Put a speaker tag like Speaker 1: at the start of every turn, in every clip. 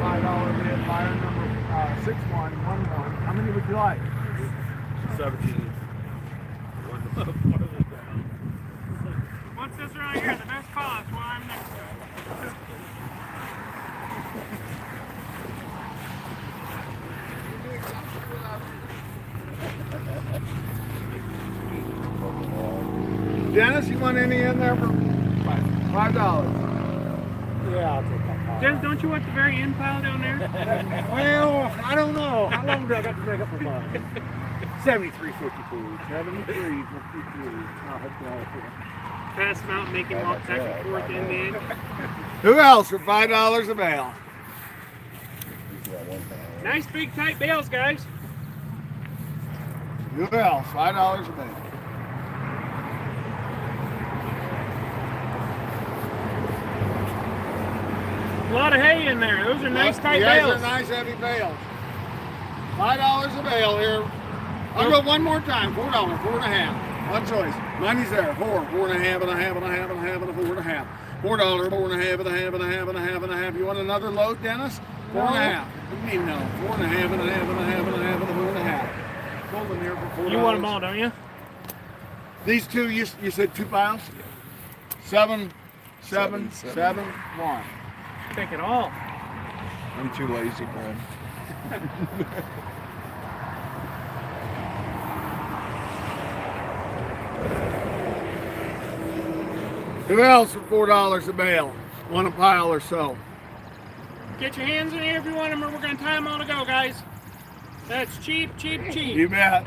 Speaker 1: $5 bid. Buyer number 6111. How many would you like?
Speaker 2: 17.
Speaker 3: What's this right here? The best cost while I'm next to it.
Speaker 1: Dennis, you want any in there for $5? Yeah, I'll take that.
Speaker 3: Dennis, don't you want the very end pile down there?
Speaker 1: Well, I don't know. How long do I got to make up my mind? 73.52. 73.52. I'll hook you all for
Speaker 3: Pass them out and make him walk back and forth in the end.
Speaker 1: Who else for $5 a bale?
Speaker 3: Nice big tight bales, guys.
Speaker 1: Who else? $5 a bale.
Speaker 3: A lot of hay in there. Those are nice tight
Speaker 1: These
Speaker 3: bales.
Speaker 1: are nice heavy bales. $5 a bale here. I'll go one more time. $4, 4.5. One choice. Money's there. 4.5, and a half, and a half, and a half, and a 4.5. $4, 4.5, and a half, and a half, and a half, and a half. You want another load, Dennis? 4.5. What do you mean no? 4.5, and a half, and a half, and a half, and a 4.5. Hold them here for $4.
Speaker 3: You want them all, don't you?
Speaker 1: These two, you said 2 piles? 7, 7, 7, 1.
Speaker 3: Take it all.
Speaker 4: I'm too lazy, man.
Speaker 1: Who else for $4 a bale? Want a pile or so?
Speaker 3: Get your hands in here if you want them, or we're going to tie them all to go, guys. That's cheap, cheap, cheap.
Speaker 1: You bet.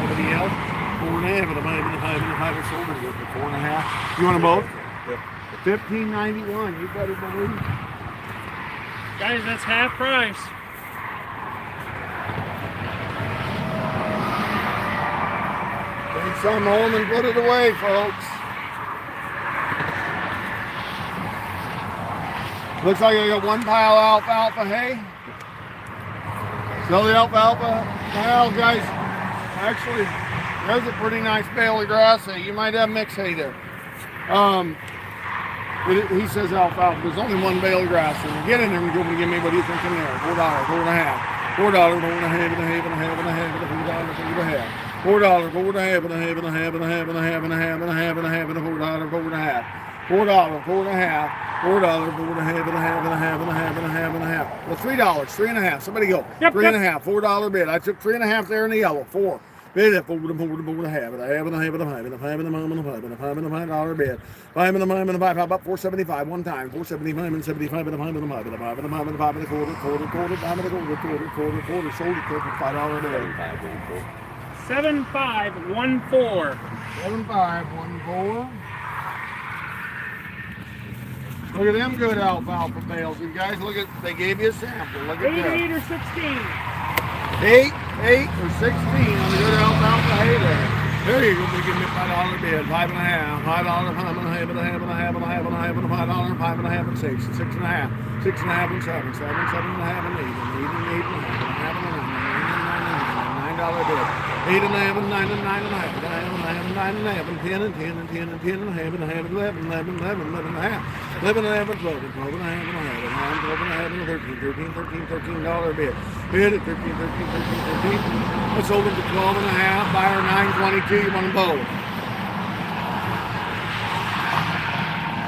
Speaker 1: Anybody else? 4.5 and a 5 and a 5 and a 5 sold it here for 4.5. You want them both?
Speaker 2: Yeah.
Speaker 1: $15.91. You better believe.
Speaker 3: Guys, that's half price.
Speaker 1: Take some home and put it away, folks. Looks like I got one pile of alfalfa hay. Sell the alfalfa. Well, guys, actually, there's a pretty nice bale of grass hay. You might have mixed hay there. He says alfalfa. There's only one bale of grass. So get in there and go and give me what do you think in there? $4, $4.5. $4, $4.5 and a half and a half and a half and a half and a half. $4, $4.5 and a half and a half and a half and a half and a half and a half and a half and a half and a $4, $4.5. $4, $4.5, $4, $4.5 and a half and a half and a half and a half and a half and a half. Well, $3, $3.5. Somebody go.
Speaker 3: Yep,
Speaker 1: $3.5. $4 bid. I took $3.5 there in the yellow. 4. Bid it. $4 and a half and a half and a half and a half and a $5 and a $5 and a $5 and a $5 and a $5 bid. $5 and a $5 and a $5. How about $4.75 one time? $4.75 and $75 and a $5 and a $5 and a $5 and a $5 and a $5 and a quarter, quarter, quarter, $5 and a quarter, quarter. Sold it for $5 bid.
Speaker 3: 7514.
Speaker 1: 7514. Look at them good alfalfa bales. You guys look at, they gave you a sample. Look at
Speaker 3: 8,
Speaker 1: that.
Speaker 3: 8 or 16.
Speaker 1: 8 or 16 on the good alfalfa hay there. There you go. They give me $5 bid. $5 and a half. $5, $5 and a half and a half and a half and a half and a half and a half and $5, $5 and a half and 6. 6 and a half. 6 and a half and 7. 7, 7 and a half and 8. And 8 and 8 and a half and a half and a $9 bid. 8 and a half and 9 and 9 and a half and a half and a half and 9 and a half and 10 and 10 and 10 and 10 and a half and a half and 11 and 11 and 11 and a half. 11 and a half and 12 and 12 and a half and a half and 12 and a half and 13 $13 bid. Bid at 13 I sold them to 12 and a half. Buyer 922. You want them both?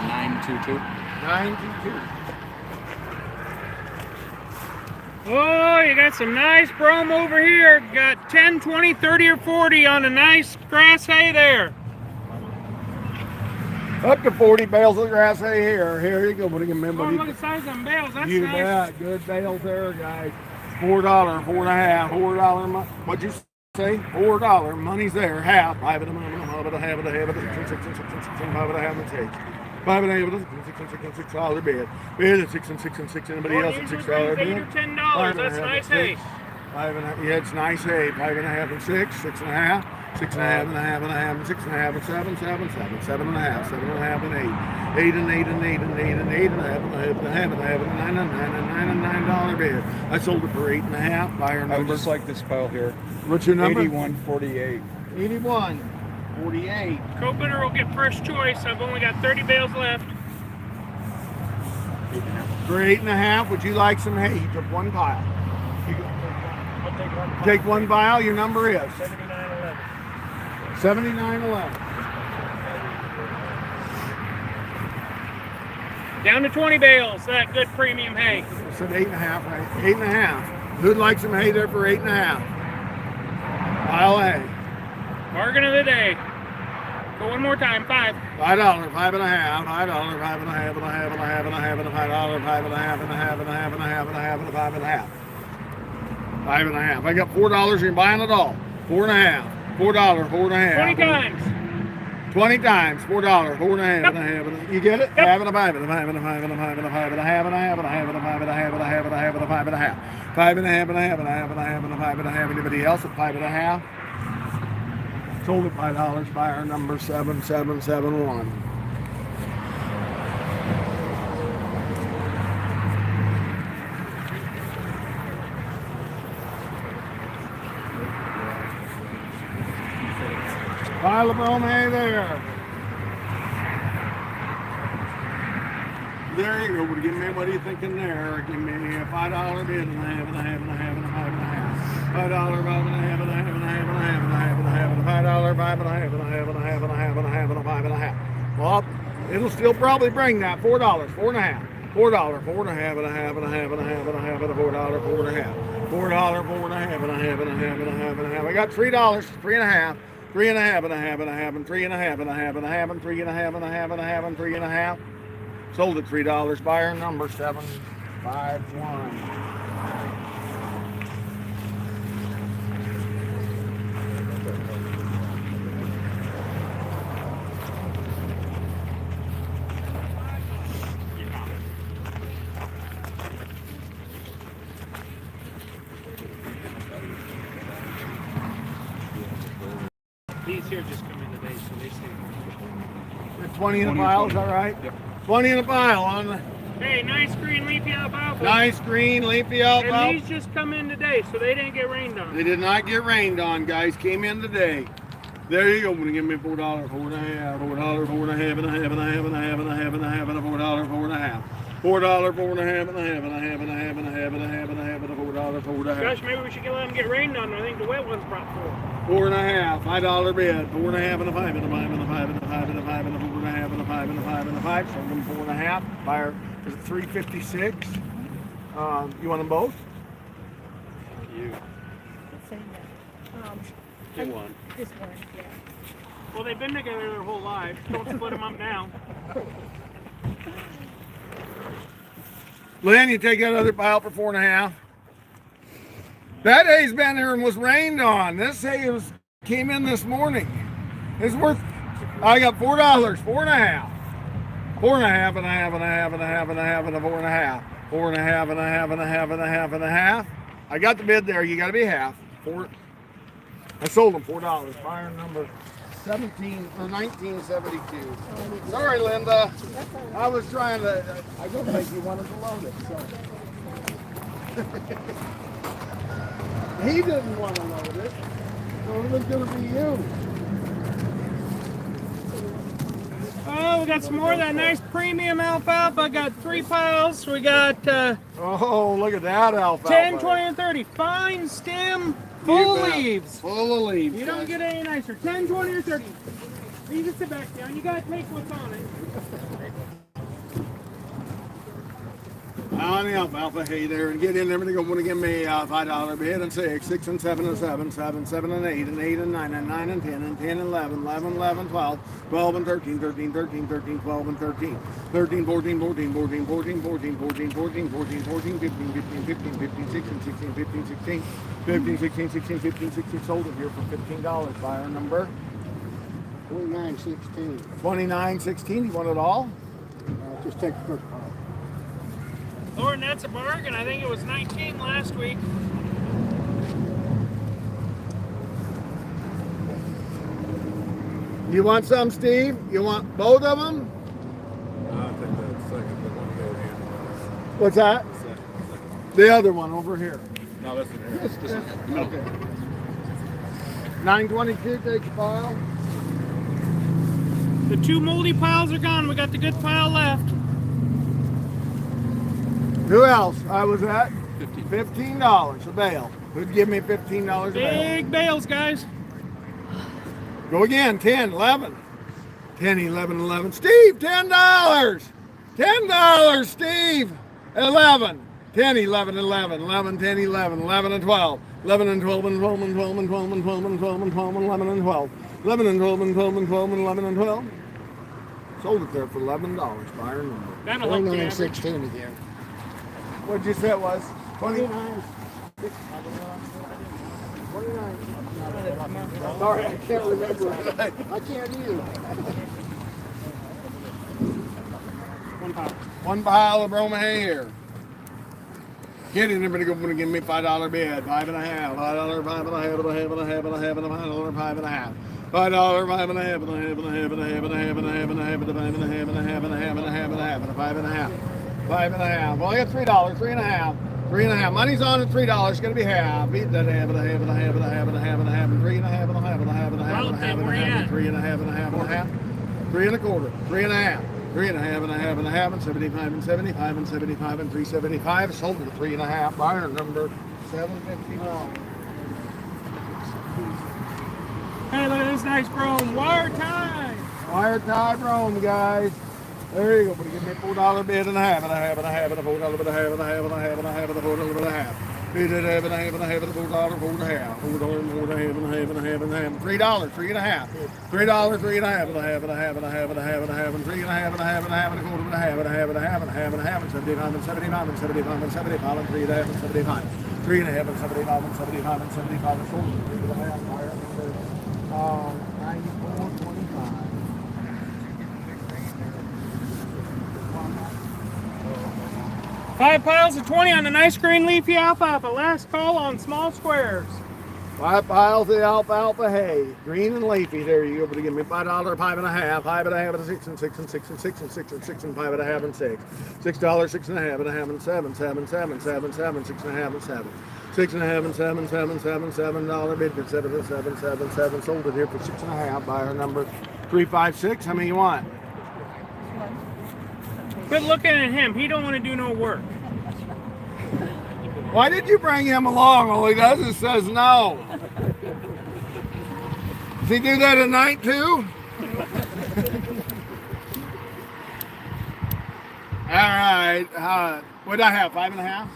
Speaker 4: 922.
Speaker 1: 922.
Speaker 3: Oh, you got some nice brome over here. Got 10, 20, 30, or 40 on a nice grass hay there.
Speaker 1: Up to 40 bales of grass hay here. Here you go. What do you remember?
Speaker 3: Oh, look at the size of them bales. That's
Speaker 1: You
Speaker 3: nice.
Speaker 1: bet. Good bales there, guys. $4, $4.5, $4. What'd you say? $4. Money's there. Half. $5 and a half and a half and a half and a half and a half and 6 $5 and a half and 6. $5 and a half and $6 bid. Bid at 6 and 6 and 6. Anybody else at $6
Speaker 3: $8
Speaker 1: bid?
Speaker 3: or $10. That's nice hay.
Speaker 1: 5 and a half. Yeah, it's nice hay. 5 and a half and 6. 6 and a half. 6 and a half and a half and a half and 6 and a half and 7, 7, 7, 7 and a half, 7 and a half and 8, 8 and 8 and 8 and 8 and 8 and a half and a half and a half and a half and 9 and 9 and 9 and $9 bid. I sold it for 8 and a half. Buyer
Speaker 4: I would
Speaker 1: number.
Speaker 4: just like this pile here.
Speaker 1: What's your number?
Speaker 4: 8148.
Speaker 1: 8148.
Speaker 3: Co-bidder will get first choice. I've only got 30 bales left.
Speaker 1: For 8 and a half, would you like some hay? You took one pile. Take one pile. Your number is
Speaker 3: 7911.
Speaker 1: 7911.
Speaker 3: Down to 20 bales. That good premium hay.
Speaker 1: I said 8 and a half. Right? 8 and a half. Who'd like some hay there for 8 and a half? Pile of hay.
Speaker 3: Bargain of the day. Go one more time. 5.
Speaker 1: $5, 5 and a half, $5, 5 and a half and a half and a half and a half and a $5, 5 and a half and a half and a half and a half and a half and a 5 and a half. 5 and a half. I got $4. You're buying it all. 4 and a half. $4, 4 and a half.
Speaker 3: 20 times.
Speaker 1: 20 times, $4, 4 and a half, and a half, and a, you get it?
Speaker 3: Yep.
Speaker 1: Half and a five, and a five, and a five, and a five, and a five, and a half, and a half, and a half, and a five, and a half, and a half, and a half, and a half, and a half. 5 and a half, and a half, and a half, and a half, and a five, and a half. Anybody else at 5 and a half? Sold at $5, buyer number 7771. Pile of brome hay there. There you go. Give me, what are you thinking there? Give me a $5 bid and a half and a half and a half and a five and a half. $5, 5 and a half and a half and a half and a half and a half and a half and a $5, 5 and a half and a half and a half and a half and a half and a five and a half. Well, it'll still probably bring that $4, 4 and a half. $4, 4 and a half and a half and a half and a half and a half and a $4, 4 and a half. $4, 4 and a half and a half and a half and a half and a half. I got $3, 3 and a half. 3 and a half and a half and a half and 3 and a half and a half and a half and 3 and a half and a half and a half and 3 and a half. Sold at $3. Buyer number 751.
Speaker 3: These here just come in today, so they say.
Speaker 1: 20 in a pile, is that right?
Speaker 4: Yep.
Speaker 1: 20 in a pile on the
Speaker 3: Hey, nice green leafy alfalfa.
Speaker 1: nice green leafy
Speaker 3: And
Speaker 1: alfalfa.
Speaker 3: these just come in today, so they didn't get rained on.
Speaker 1: They did not get rained on, guys. Came in today. There you go. When you give me $4, 4 and a half, $4, 4 and a half and a half and a half and a half and a half and a half and a $4, 4 and a half. $4, 4 and a half and a half and a half and a half and a half and a half and a half and a $4, 4 and a half.
Speaker 3: Gosh, maybe we should let them get rained on. I think the wet ones brought 4.
Speaker 1: 4 and a half, $5 bid, 4 and a half and a 5 and a 5 and a 5 and a 5 and a 5 and a 4 and a half and a 5 and a 5 and a 5. Sold them 4 and a half. Buyer is $356. You want them both?
Speaker 2: You.
Speaker 5: Get
Speaker 2: one.
Speaker 5: This one, yeah.
Speaker 3: Well, they've been together their whole lives. Don't split them up now.
Speaker 1: Lynn, you take that other pile for 4 and a half. That hay's been here and was rained on. This hay came in this morning. It's worth, I got $4, 4 and a half. 4 and a half and a half and a half and a half and a half and a 4 and a half. 4 and a half and a half and a half and a half and a half. I got the bid there. You got to be half. 4. I sold them $4. Buyer number 1972. Sorry, Linda. I was trying to. I don't think you wanted to load it. So. He didn't want to load it. So it was going to be you.
Speaker 3: Oh, we got some more of that nice premium alfalfa. Got 3 piles. We got
Speaker 1: Oh, look at that alfalfa.
Speaker 3: 10, 20, and 30. Fine stem, full
Speaker 1: You bet.
Speaker 3: leaves.
Speaker 1: Full of leaves.
Speaker 3: You don't get any nicer. 10, 20, or 30. You can sit back down. You gotta take what's on it.
Speaker 1: On the alfalfa hay there and get in there and they go want to give me a $5 bid and 6, 6 and 7 and 7, 7, 7 and 8 and 8 and 9 and 9 and 10 and 10 and 11, 11, 11, 12, 12 and 13, 13, 13, 13, 12 and 13, 13, 14, 14, 14, 14, 14, 14, 14, 14, 14, 15, 15, 15, 15, 16, 16, 15, 16, 15, 16, 16, 15, 16, sold it here for $15. Buyer number
Speaker 6: 29.16.
Speaker 1: 29.16. You want it all?
Speaker 6: Just take the first part.
Speaker 3: Lord, that's a bargain. I think it was 19 last week.
Speaker 1: You want some, Steve? You want both of them?
Speaker 2: I'll take that second, but one go hand.
Speaker 1: What's that?
Speaker 2: Second.
Speaker 1: The other one over here.
Speaker 2: No, that's in here. This is
Speaker 1: Okay. 922 takes file.
Speaker 3: The 2 moldy piles are gone. We got the good pile left.
Speaker 1: Who else? I was at $15 a bale. Who'd give me $15 a bale?
Speaker 3: Big bales, guys.
Speaker 1: Go again. 10, 11. 10, 11, 11. Steve, $10. $10, Steve. 11. 10, 11, 11. 11, 10, 11. 11 and 12. 11 and 12 and 12 and 12 and 12 and 12 and 12 and 12 and 11 and 12. 11 and 12 and 12 and 12 and 11 and 12. Sold it there for $11. Buyer number.
Speaker 3: That'll help the average.
Speaker 6: 29.16 again.
Speaker 1: What'd you say it was? 20?
Speaker 6: 29. $29. Sorry, I can't remember. I can't either.
Speaker 1: One pile of broma hay here. Get it, everybody going to give me $5 bid. $5.5, $5, $5.5, $5.5, $5.5, $5.5. $5, $5.5. Well, I got $3, $3.5. Money's on at $3. It's gonna be half. Beat that half and a half and a half and a half and a half and a half and 3.5 and a half and a half and a half and a half and a half and a half and 3.5 and a half and a half. 3.25. 3.5. 3.5 and a half and a half and 75 and 75 and 75 and 375. Sold at 3.5. Buyer number 751.
Speaker 3: Hey, look at this nice chrome. Wire tie.
Speaker 1: Wire tie brome, guys. There you go. But give me $4 bid and a half and a half and a half and a $4 bid and a half and a half and a half and a half and a $4 bid and a half. Bid it half and a half and a half and a $4, $4 and a half. $4 more and a half and a half and a half and a half. $3, $3.5. $3, $3.5 and a half and a half and a half and a half and a half and 3.5 and a half and a half and a $4 and a half and a half and a half and a half and a half and 75 and 75 and 75 and 75 and 3.5 and 75. 3.5 and 75 and 75 and 75 and 4.5 buyer number 94.25.
Speaker 3: 5 piles of 20 on the nice green leafy alfalfa. Last call on small squares.
Speaker 1: 5 piles of alfalfa hay, green and leafy. There you go. But give me $5, $5.5, $5.5 and 6 and 6 and 6 and 6 and 6 and 6 and $5.5 and 6. $6, $6.5 and a half and 7, 7, 7, 7, 7, 6.5 and 7. 6.5 and 7, 7, 7, $7 bid for 7 and 7, 7, 7. Sold it here for 6.5. Buyer number 356. How many you want?
Speaker 3: Quit looking at him. He don't want to do no work.
Speaker 1: Why did you bring him along? All he does is says no. Does he do that at night too? All right. What did I have? 5.5?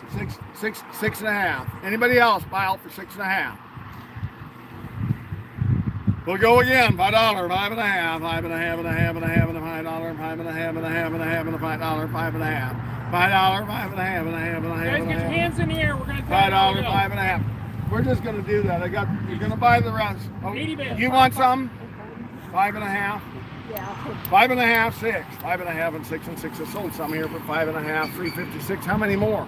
Speaker 1: 6.5. Anybody else buy out for 6.5? We'll go again. $5, $5.5, $5.5 and a half and a half and a half and a $5, $5 and a half and a half and a half and a half and a $5, $5 and a half. $5, $5 and a half and a half and a half
Speaker 3: Guys,
Speaker 1: and a
Speaker 3: get your
Speaker 1: half.
Speaker 3: hands in the air. We're going to
Speaker 1: $5, $5 and a half. We're just gonna do that. You're gonna buy the rest. Oh,
Speaker 3: 80 bits.
Speaker 1: you want some? 5.5.
Speaker 5: Yeah.
Speaker 1: 5.5, 6. 5.5 and 6 and 6. I sold some here for 5.5, 356. How many more?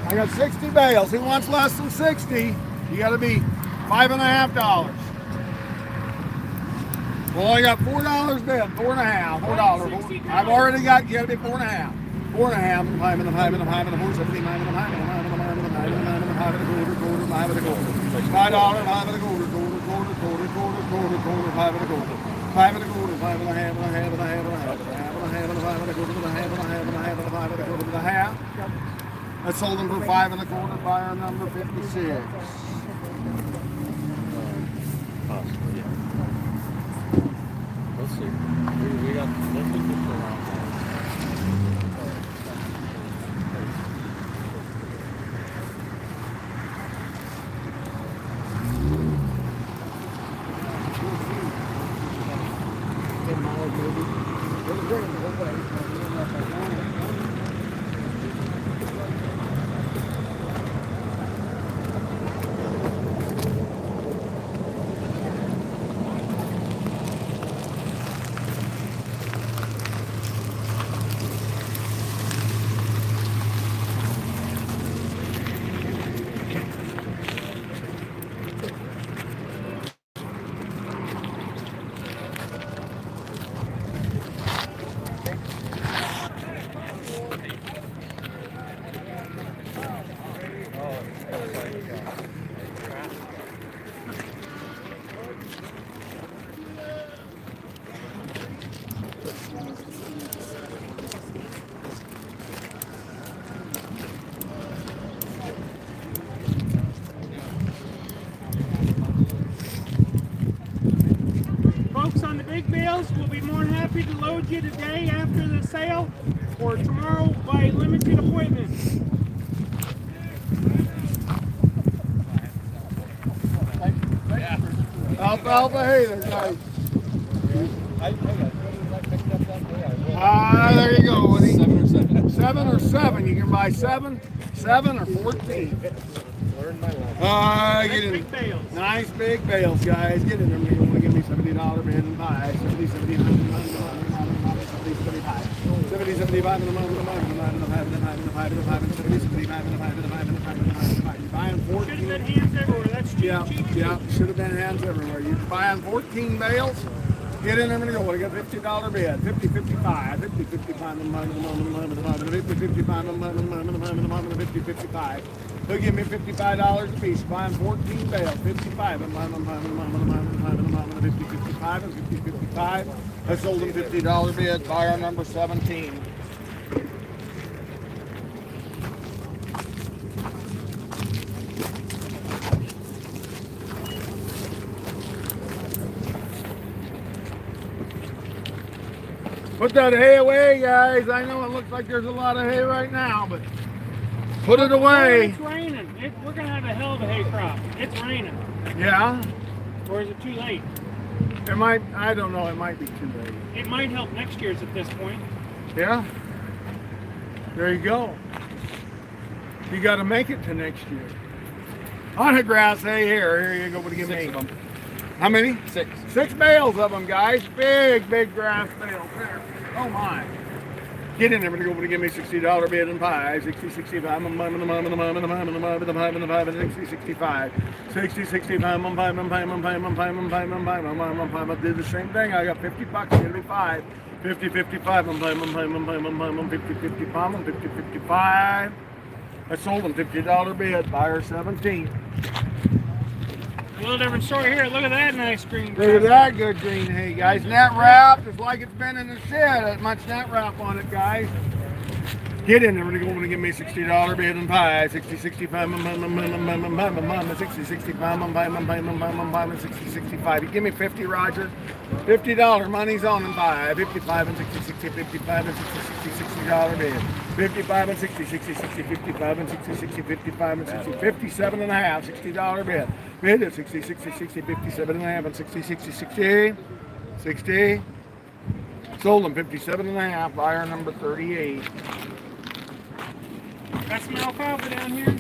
Speaker 1: I got 60 bales. Who wants less than 60? You gotta be $5.5. Well, I got $4 bid, $4.5, $4. I've already got, you gotta be 4.5. 4.5 and 5 and a 5 and a 5 and a 4, 75 and a 5 and a 5 and a 5 and a 5 and a 5 and a 5 and a quarter, 5 and a quarter. $5, 5 and a quarter, quarter, 5 and a quarter. 5 and a quarter, 5 and a half and a half and a half and a half and a half and a half and a 5 and a quarter and a half and a half and a half and a 5 and a quarter and a half. I sold them for 5 1/4. Buyer number 56.
Speaker 2: Let's see. We got, let's look this around.
Speaker 3: Folks on the big bales, we'll be more than happy to load you today after the sale or tomorrow by limited appointment.
Speaker 1: Alfalfa hay, there's nice.
Speaker 2: I picked up that day. I will.
Speaker 1: There you go, Woody.
Speaker 2: 7 or 7.
Speaker 1: 7 or 7. You can buy 7, 7 or 14.
Speaker 2: Learn my lesson.
Speaker 1: Get in.
Speaker 3: Big bales.
Speaker 1: Nice big bales, guys. Get in there. You want to give me $70 bid and buy 70, 75, 70, 75, and the moment, you're buying 14.
Speaker 3: Should have been hands everywhere. That's cheap,
Speaker 1: Yeah,
Speaker 3: cheap,
Speaker 1: yeah,
Speaker 3: cheap.
Speaker 1: should have been hands everywhere. You're buying 14 bales. Get in there and go. We got $50 bid. 50, 55, 50, 55, 50, 55. They'll give me $55 a piece. Buying 14 bales. 55. 50, 55, and 50, 55. I sold them $50 bid. Buyer number 17. Put that hay away, guys. I know it looks like there's a lot of hay right now, but put it away.
Speaker 3: It's raining. We're going to have a hell of a hay crop. It's raining.
Speaker 1: Yeah,
Speaker 3: Or is it too late?
Speaker 1: it might, I don't know, it might be too late.
Speaker 3: It might help next year's at this point.
Speaker 1: Yeah, there you go. You got to make it to next year. On a grass hay here you go. What do you give
Speaker 2: 6
Speaker 1: me?
Speaker 2: of them.
Speaker 1: How many?
Speaker 2: 6.
Speaker 1: 6 bales of them, guys. Big, big grass bales there. Oh my. Get in there, but go to give me $60 bid and pie. 60, 65, 60, 65. 60, 65, do the same thing. I got $50, give me 5. 50, 55, 50, 55, 50, 55. I sold them $50 bid, buyer 17.
Speaker 3: A little different story here. Look at that nice green
Speaker 1: Look at
Speaker 3: grass.
Speaker 1: that good green hay, guys. Net wrap, just like it's been in the shed. That much net wrap on it, guys. Get in there. We're going to give me $60 bid and pie. 60, 65, 60, 65, 60, 65. You give me 50, Roger. $50. Money's on and pie. 55 and 60, 60, 55 and 60, 60, $60 bid. 55 and 60, 60, 60, 55 and 60, 60, 55 and 60, 57 and a half, $60 bid. Bid is 60, 60, 60, 57 and a half and 60, 60, 60, 60. Sold them 57 and a half, buyer number 38.
Speaker 3: Got some alfalfa down here.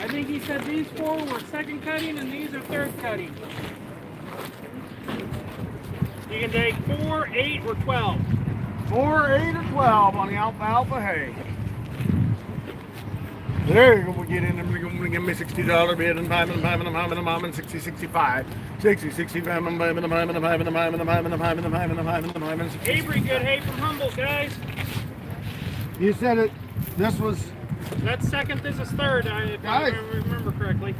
Speaker 3: I think he said these 4 were second cutting and these are third cutting. You can take 4, 8, or 12.
Speaker 1: 4, 8, or 12 on the alfalfa hay. There you go. We get in there. We're going to give me $60 bid and 60, 65. 60, 65,
Speaker 3: Avery, good hay from Humboldt, guys.
Speaker 1: You said it. This was.
Speaker 3: That's second, this is third, if I
Speaker 1: Guys.
Speaker 3: remember correctly.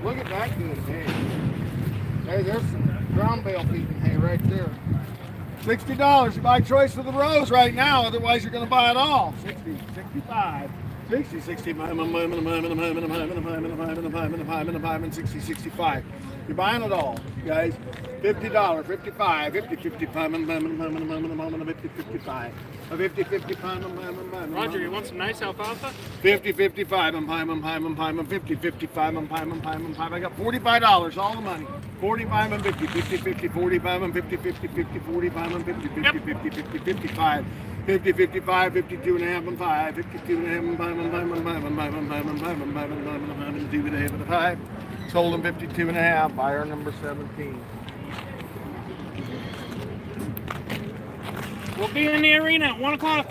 Speaker 1: Look at that good hay. Hey, there's some ground bale feeding hay right there. $60. You buy choice of the rows right now. Otherwise, you're going to buy it all. 60, 65. 60, 65, 60, 65. You're buying it all, guys. $50, 55, 50, 55, 50, 55. 50, 55,
Speaker 3: Roger, you want some nice alfalfa?
Speaker 1: 50, 55, 50, 55, I got $45, all the money. 45 and 50, 50, 50, 45 and 50, 50, 50, 45 and 50, 50, 50, 50, 55. 50, 55, 52 and a half and 5, 52 and a half and 5 and 5 and 5 and 5 and 5 and 5 and 5 and 5 and 5 and 2 and a half and 5. Sold them 52 and a half, buyer number 17.
Speaker 3: We'll be in the arena at 1 o'clock.